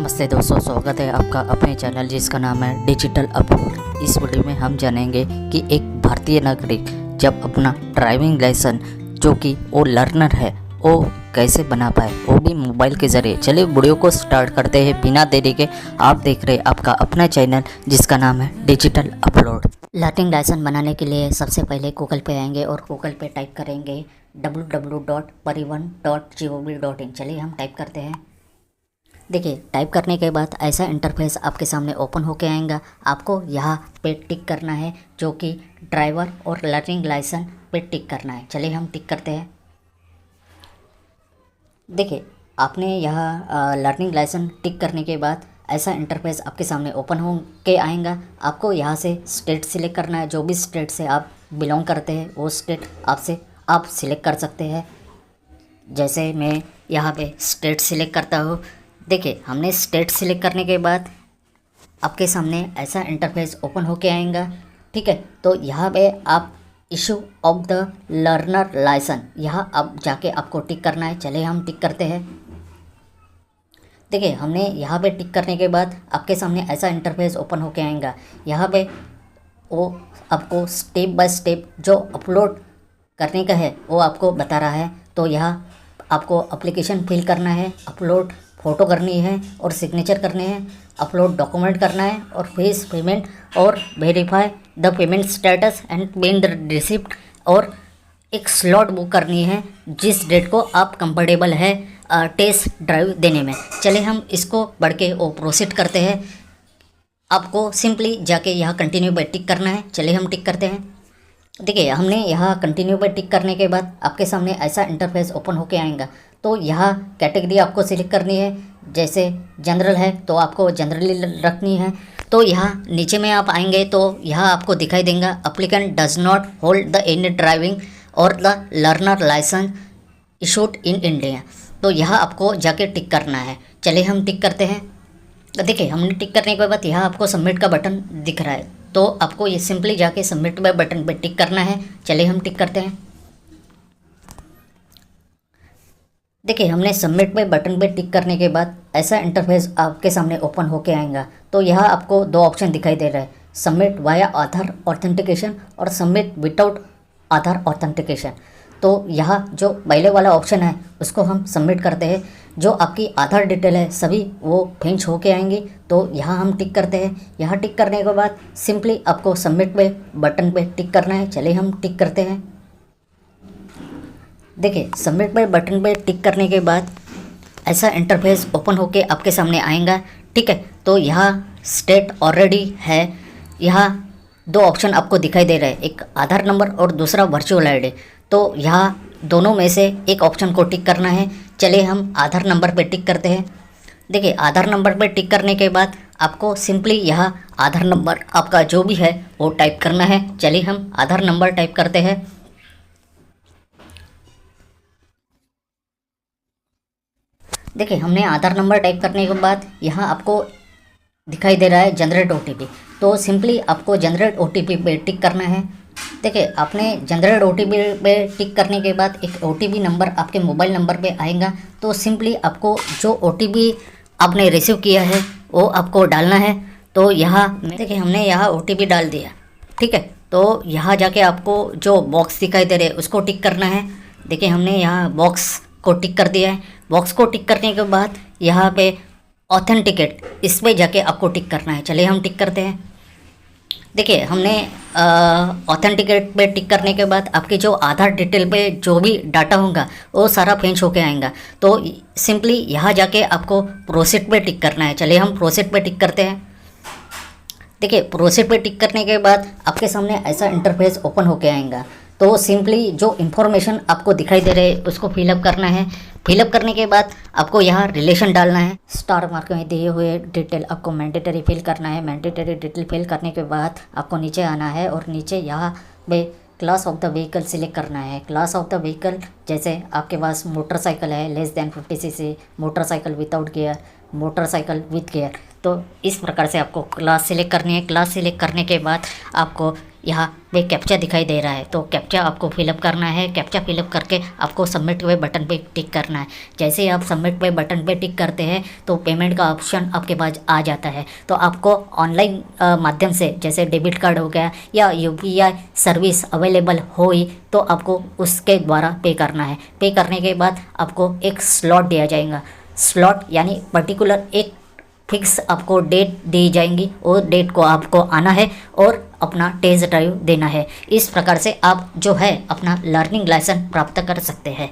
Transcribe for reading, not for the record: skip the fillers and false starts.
नमस्ते दोस्तों, स्वागत है आपका अपने चैनल जिसका नाम है डिजिटल अपलोड। इस वीडियो में हम जानेंगे कि एक भारतीय नागरिक जब अपना ड्राइविंग लाइसेंस जो कि वो लर्नर है वो कैसे बना पाए, वो भी मोबाइल के ज़रिए। चलिए वीडियो को स्टार्ट करते हैं बिना देरी के। आप देख रहे हैं आपका अपना चैनल जिसका नाम है डिजिटल अपलोड। लर्निंग लाइसेंस बनाने के लिए सबसे पहले गूगल पे आएंगे और गूगल पे टाइप करेंगे www.parivan.gov.in। चलिए हम टाइप करते हैं। देखिए, टाइप करने के बाद ऐसा इंटरफेस आपके सामने ओपन होके आएगा। आपको यहाँ पे टिक करना है जो कि ड्राइवर और लर्निंग लाइसेंस पे टिक करना है। चलिए हम टिक करते हैं। देखिए, आपने यहाँ लर्निंग लाइसेंस टिक करने के बाद ऐसा इंटरफेस आपके सामने ओपन हो के आएगा। आपको यहाँ से स्टेट सिलेक्ट करना है। जो भी स्टेट से आप बिलोंग करते हैं वो स्टेट आप सिलेक्ट कर सकते हैं। जैसे मैं यहाँ पे स्टेट सिलेक्ट करता हूँ। देखिए, हमने स्टेट सिलेक्ट करने के बाद आपके सामने ऐसा इंटरफेस ओपन होके आएगा। ठीक है, तो यहाँ पे आप issue of the learner license यहाँ अब जाके आपको टिक करना है। चलिए हम टिक करते हैं। देखिए, हमने यहाँ पे टिक करने के बाद आपके सामने ऐसा इंटरफेस ओपन होके आएगा। यहाँ पे वो आपको स्टेप बाय स्टेप जो अपलोड करने का है वो आपको बता रहा है। तो यहाँ आपको एप्लीकेशन फिल करना है, अपलोड फ़ोटो करनी है और सिग्नेचर करने हैं, अपलोड डॉक्यूमेंट करना है और फीस पेमेंट और verify the payment status and pen the receipt, और एक स्लॉट बुक करनी है जिस डेट को आप कंफर्टेबल है टेस्ट ड्राइव देने में। चले हम इसको बढ़ के वो प्रोसीड करते हैं। आपको सिंपली जाके यहाँ कंटिन्यू पे टिक करना है। चलिए हम टिक करते हैं। देखिए, हमने यहाँ कंटिन्यू पे टिक करने के बाद आपके सामने ऐसा इंटरफेस ओपन होके आएगा। तो यहाँ कैटेगरी आपको सिलेक्ट करनी है। जैसे जनरल है तो आपको जनरली रखनी है। तो यहाँ नीचे में आप आएंगे तो यहाँ आपको दिखाई देगा applicant does not hold the any driving और the learner licence issued in India. तो यहाँ आपको जाके टिक करना है। चलिए हम टिक करते हैं। देखिए, हमने टिक करने के बाद यहाँ आपको सबमिट का बटन दिख रहा है। तो आपको ये सिंपली जाके सबमिट बाय बटन पे टिक करना है। चलिए हम टिक करते हैं। देखिए, हमने सबमिट पे बटन पे टिक करने के बाद ऐसा इंटरफेस आपके सामने ओपन होके आएगा। तो यहाँ आपको दो ऑप्शन दिखाई दे रहा है, सबमिट वाया आधार ऑथेंटिकेशन और सबमिट विदाउट आधार ऑथेंटिकेशन। तो यहाँ जो पहले वाला ऑप्शन है उसको हम सबमिट करते हैं। जो आपकी आधार डिटेल है सभी वो फिंच होके आएंगी। तो यहाँ हम टिक करते हैं। यहाँ टिक करने के बाद सिंपली आपको सबमिट पे बटन पे टिक करना है। चलिए हम टिक करते हैं। देखिए, सबमिट पे बटन पे टिक करने के बाद ऐसा इंटरफेस ओपन होके आपके सामने आएगा। ठीक है, तो यहाँ स्टेट ऑलरेडी है। यहाँ दो ऑप्शन आपको दिखाई दे रहे हैं, एक आधार नंबर और दूसरा वर्चुअल आईडी। तो यहाँ दोनों में से एक ऑप्शन को टिक करना है। चलिए हम आधार नंबर पे टिक करते हैं। देखिए, आधार नंबर पे टिक करने के बाद आपको सिंपली यहाँ आधार नंबर आपका जो भी है वो टाइप करना है। चलिए हम आधार नंबर टाइप करते हैं। देखिए, हमने आधार नंबर टाइप करने के बाद यहाँ आपको दिखाई दे रहा है जनरेट ओटीपी। तो सिंपली आपको जनरेट ओटीपी पे टिक करना है। देखिए, आपने जनरेट ओटीपी पे टिक करने के बाद एक ओटीपी नंबर आपके मोबाइल नंबर पे आएगा। तो सिंपली आपको जो ओटीपी आपने रिसीव किया है वो आपको डालना है। तो यहाँ देखिए, हमने यहाँ ओटीपी डाल दिया। ठीक है, तो यहाँ जाके आपको जो बॉक्स दिखाई दे रहे हैं उसको टिक करना है। देखिए, हमने यहाँ बॉक्स को टिक कर दिया है। बॉक्स को टिक करने के बाद यहाँ पे ऑथेंटिकेट इस पे जाके आपको टिक करना है। चलिए हम टिक करते हैं। देखिए, हमने ऑथेंटिकेट पे टिक करने के बाद आपके जो आधार डिटेल पे जो भी डाटा होगा वो सारा फिनिश होके आएगा। तो सिंपली यहाँ जाके आपको प्रोसीड पे टिक करना है। चलिए हम प्रोसीड पे टिक करते हैं। देखिए, प्रोसीड पे टिक करने के बाद आपके सामने ऐसा इंटरफेस ओपन होके आएगा। तो सिंपली जो इन्फॉर्मेशन आपको दिखाई दे रहे हैं उसको फिलअप करना है। फिलअप करने के बाद आपको यहाँ रिलेशन डालना है। स्टार मार्क में दिए हुए डिटेल आपको मैंडेटरी फिल करना है। मैंडेटरी डिटेल फिल करने के बाद आपको नीचे आना है और नीचे यहाँ पे class of the vehicle select करना है। क्लास ऑफ द व्हीकल जैसे आपके पास मोटरसाइकिल है less than 50 cc, motorcycle without gear, motorcycle with gear. तो इस प्रकार से आपको क्लास सिलेक्ट करनी है। क्लास सिलेक्ट करने के बाद आपको यहाँ पे कैप्चा दिखाई दे रहा है, तो कैप्चा आपको फिलअप करना है। कैप्चा फिलअप करके आपको सबमिट पे बटन पे टिक करना है। जैसे ही आप सबमिट पे बटन पे टिक करते हैं तो पेमेंट का ऑप्शन आपके पास आ जाता है। तो आपको ऑनलाइन माध्यम से जैसे डेबिट कार्ड हो गया या UPI सर्विस अवेलेबल हुई तो आपको उसके द्वारा पे करना है। पे करने के बाद आपको एक स्लॉट दिया जाएगा। स्लॉट यानी पर्टिकुलर एक फिक्स आपको डेट दी जाएंगी, और डेट को आपको आना है और अपना टेस्ट ड्राइव देना है। इस प्रकार से आप जो है अपना लर्निंग लाइसेंस प्राप्त कर सकते हैं।